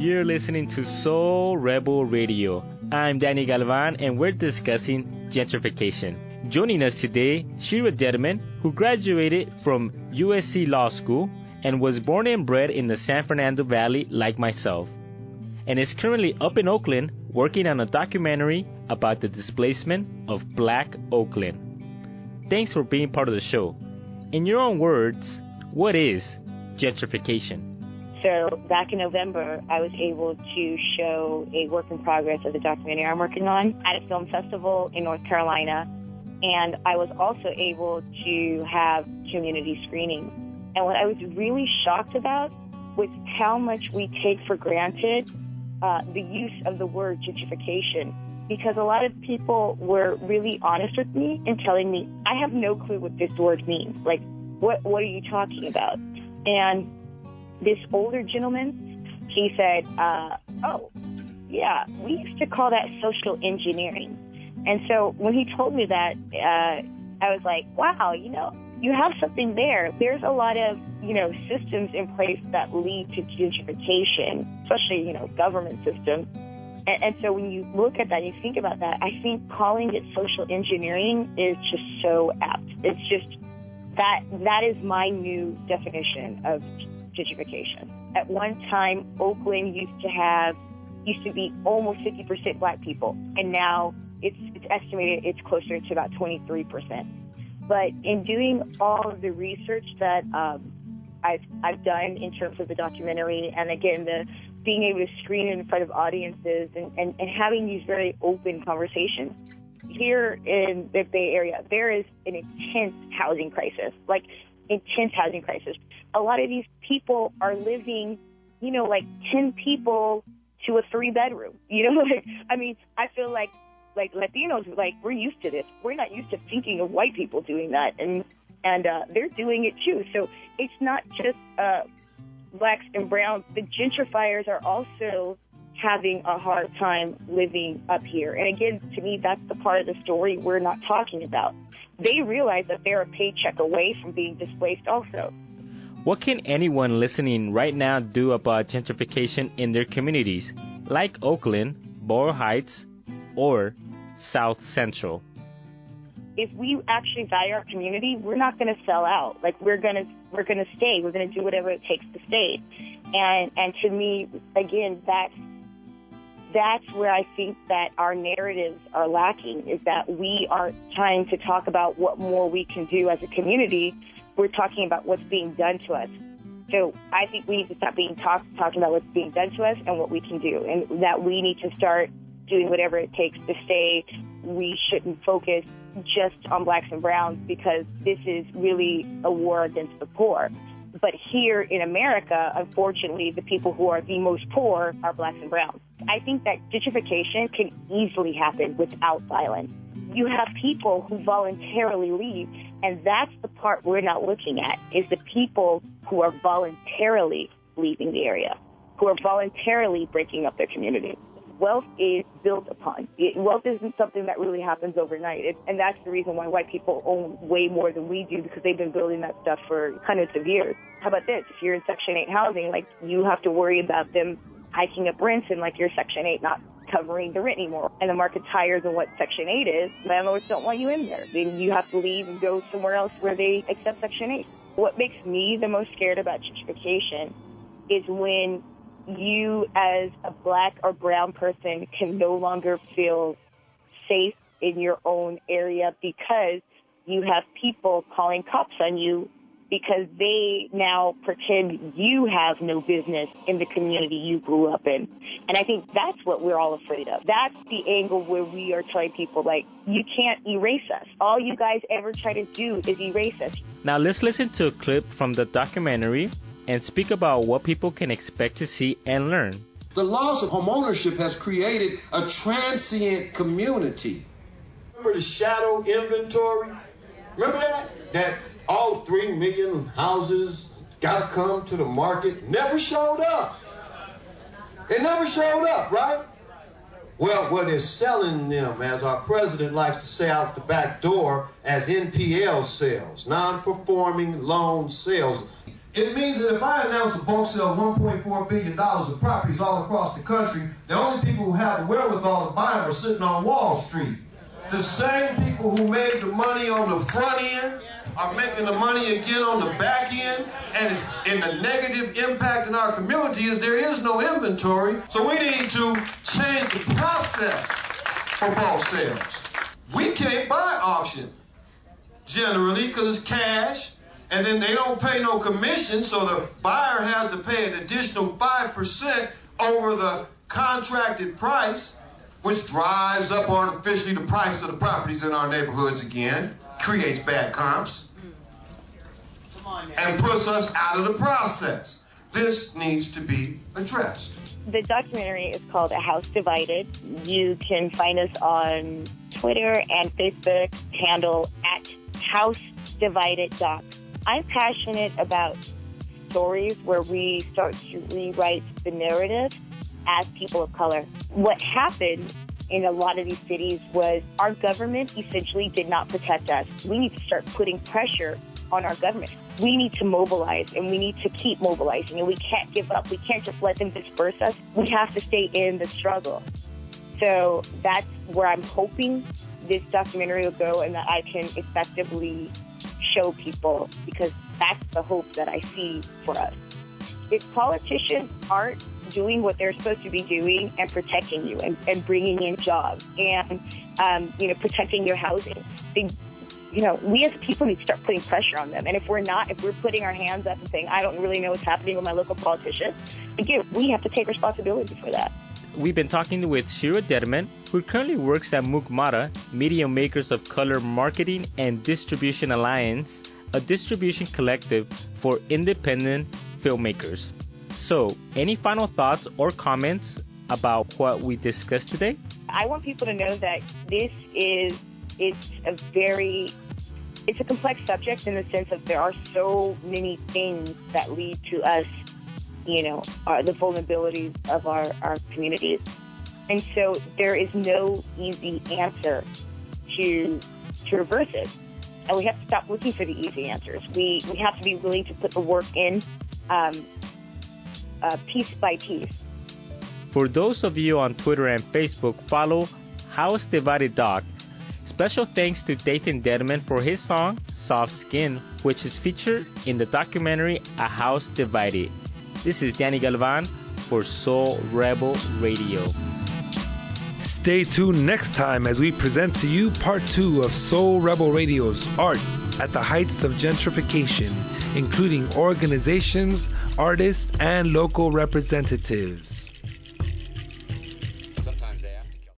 You're listening to Soul Rebel Radio. I'm Danny Galvan, and we're discussing gentrification. Joining us today, Shirah Dedman, who graduated from USC Law School and was born and bred in the San Fernando Valley like myself, and is currently up in Oakland working on a documentary about the displacement of Black Oakland. Thanks for being part of the show. In your own words, what is gentrification? So back in November, I was able to show a work in progress of the documentary I'm working on at a film festival in North Carolina. And I was also able to have community screenings. And what I was really shocked about was how much we take for granted the use of the word gentrification. Because a lot of people were really honest with me in telling me, I have no clue what this word means. Like, what are you talking about? And this older gentleman, he said, oh, yeah, we used to call that social engineering. And so when he told me that, I was like, wow, you have something there. There's a lot of, systems in place that lead to gentrification, especially, government systems. And so when you look at that, you think about that, I think calling it social engineering is just so apt. It's just that is my new definition of gentrification. At one time, Oakland used to be almost 50% Black people, and now it's estimated it's closer to about 23%. But in doing all of the research that I've done in terms of the documentary, and again, being able to screen in front of audiences and having these very open conversations, here in the Bay Area, there is an intense housing crisis, A lot of these people are living, like 10 people to a 3-bedroom. I feel like Latinos, we're used to this. We're not used to thinking of white people doing that, and they're doing it too. So it's not just Blacks and browns. The gentrifiers are also having a hard time living up here. And again, to me, that's the part of the story we're not talking about. They realize that they're a paycheck away from being displaced also. What can anyone listening right now do about gentrification in their communities, like Oakland, Boyle Heights, or South Central? If we actually value our community, we're not going to sell out. We're going to stay. We're going to do whatever it takes to stay. And to me, again, that's where I think that our narratives are lacking, is that we aren't trying to talk about what more we can do as a community. We're talking about what's being done to us. So I think we need to stop talking about what's being done to us and what we can do, and that we need to start doing whatever it takes to stay. We shouldn't focus just on Blacks and browns, because this is really a war against the poor. But here in America, unfortunately, the people who are the most poor are Blacks and browns. I think that gentrification can easily happen without violence. You have people who voluntarily leave, and that's the part we're not looking at, is the people who are voluntarily leaving the area, who are voluntarily breaking up their community. Wealth is built upon. Wealth isn't something that really happens overnight. And that's the reason why white people own way more than we do, because they've been building that stuff for hundreds of years. How about this? If you're in Section 8 housing, you have to worry about them hiking up rents, and your Section 8 not covering the rent anymore. And the market's higher than what Section 8 is. Landlords don't want you in there. Then you have to leave and go somewhere else where they accept Section 8. What makes me the most scared about gentrification is when you as a Black or brown person can no longer feel safe in your own area because you have people calling cops on you because they now pretend you have no business in the community you grew up in. And I think that's what we're all afraid of. That's the angle where we are telling people, you can't erase us. All you guys ever try to do is erase us. Now let's listen to a clip from the documentary and speak about what people can expect to see and learn. The loss of homeownership has created a transient community. Remember the shadow inventory? Remember that? That all 3 million houses got to come to the market. Never showed up. It never showed up, right? Well, what they're selling them, as our president likes to say out the back door, as NPL sales, non-performing loan sales. It means that if I announce a bulk sale of $1.4 billion of properties all across the country, the only people who have the wherewithal to buy them are sitting on Wall Street. The same people who made the money on the front end are making the money again on the back end, and the negative impact in our community is there is no inventory, so we need to change the process for bulk sales. We can't buy auction generally because it's cash, and then they don't pay no commission, so the buyer has to pay an additional 5% over the contracted price, which drives up artificially the price of the properties in our neighborhoods again, creates bad comps, and puts us out of the process. This needs to be addressed. The documentary is called A House Divided. You can find us on Twitter and Facebook, handle at HouseDividedDoc. I'm passionate about stories where we start to rewrite the narrative as people of color. What happened in a lot of these cities was our government essentially did not protect us. We need to start putting pressure on our government. We need to mobilize, and we need to keep mobilizing, and we can't give up. We can't just let them disperse us. We have to stay in the struggle. So that's where I'm hoping this documentary will go, and that I can effectively show people, because that's the hope that I see for us. If politicians aren't doing what they're supposed to be doing and protecting you and bringing in jobs and, protecting your housing, we as people need to start putting pressure on them. And if we're putting our hands up and saying, I don't really know what's happening with my local politician, again, we have to take responsibility for that. We've been talking with Shirah Dedman, who currently works at Mukmara, Media Makers of Color Marketing and Distribution Alliance, a distribution collective for independent filmmakers. So, any final thoughts or comments about what we discussed today? I want people to know that it's a complex subject in the sense that there are so many things that lead to us, the vulnerabilities of our communities. And so there is no easy answer to reverse it. And we have to stop looking for the easy answers. We have to be willing to put the work in piece by piece. For those of you on Twitter and Facebook, follow House Divided Doc. Special thanks to Dathan Dedman for his song, Soft Skin, which is featured in the documentary A House Divided. This is Danny Galvan for Soul Rebel Radio. Stay tuned next time as we present to you part 2 of Soul Rebel Radio's Art at the Heights of Gentrification, including organizations, artists, and local representatives.